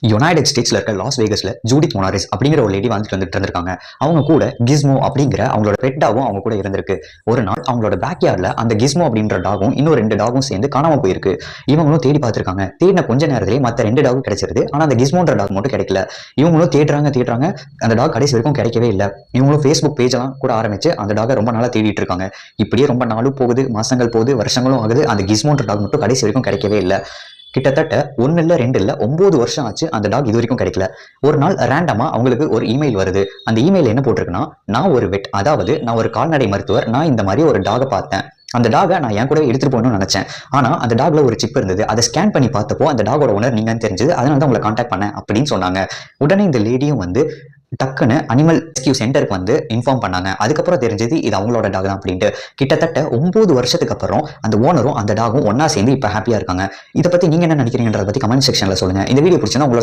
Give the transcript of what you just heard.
United ஸ்டேட்ஸ்ல இருக்க loss வேகஸ்ல Judith மொனாரிஸ் அப்படிங்கிற ஒரு லேடி வந்துட்டு இருந்திருக்காங்க. அவங்க கூட கிஸ்மோ அப்படிங்கிற அவங்களோட பெட் டாகும் அவங்க கூட இருந்திருக்கு. ஒரு நாள் அவங்களோட பேக் யார்ட்ல அந்த கிஸ்மோ அப்படின்ற டாகும் இன்னும் 2 டாகும் சேர்ந்து காணாம போயிருக்கு. இவங்களும் தேடி பார்த்திருக்காங்க. தேடின கொஞ்ச நேரத்திலேயே மற்ற 2 டாகும் கிடைச்சிருது. ஆனா அந்த கிஸ்மோன்ற டாக் மட்டும் கிடைக்கல. இவங்களும் தேடுறாங்க. அந்த டாக் கடைசி வரைக்கும் கிடைக்கவே இல்லை. இவங்களும் ஃபேஸ்புக் பேஜ் எல்லாம் கூட ஆரம்பிச்சு அந்த டாகை ரொம்ப நாளா தேடிட்டு இருக்காங்க. இப்படியே ரொம்ப நாளும் போகுது, மாசங்கள் போகுது, வருஷங்களும் ஆகுது. அந்த கிஸ்மோன்ற டாக் மட்டும் கடைசி வரைக்கும் கிடைக்கவே இல்லை. கிட்டத்தட்ட 1 இல்ல 2 இல்ல 9 வருஷம் ஆச்சு அந்த டாக் இது வரைக்கும் கிடைக்கல. ஒரு நாள் ரேண்டமா அவங்களுக்கு ஒரு இமெயில் வருது. அந்த இமெயில் என்ன போட்டிருக்குன்னா, நான் ஒரு வெட், அதாவது நான் ஒரு கால்நடை மருத்துவர், நான் இந்த மாதிரி ஒரு டாகை பார்த்தேன். அந்த டாகை நான் என் கூட எடுத்துட்டு போகணும்னு நினைச்சேன். ஆனா அந்த டாக்ல ஒரு சிப் இருந்தது. அதை ஸ்கேன் பண்ணி பார்த்தப்போ அந்த டாகோட ஓனர் நீங்கன்னு தெரிஞ்சது. அதனால தான் உங்களை கான்டாக்ட் பண்ணேன் அப்படின்னு சொன்னாங்க. உடனே இந்த லேடியும் வந்து டக்குன்னு அனிமல் ரெஸ்கியூ சென்டருக்கு வந்து இன்ஃபார்ம் பண்ணாங்க. அதுக்கப்புறம் தெரிஞ்சது இது அவங்களோட டாக் தான் அப்படின்ட்டு. கிட்டத்தட்ட 9 வருஷத்துக்கு அப்புறம் அந்த ஓனரும் அந்த டாகும் ஒன்னா சேர்ந்து இப்ப ஹாப்பியா இருக்காங்க. இதை பத்தி நீங்க என்ன நினைக்கிறீங்கன்றத பத்தி கமெண்ட் செக்ஷன்ல சொல்லுங்க. இந்த வீடியோ பிடிச்சிருந்தா உங்களோட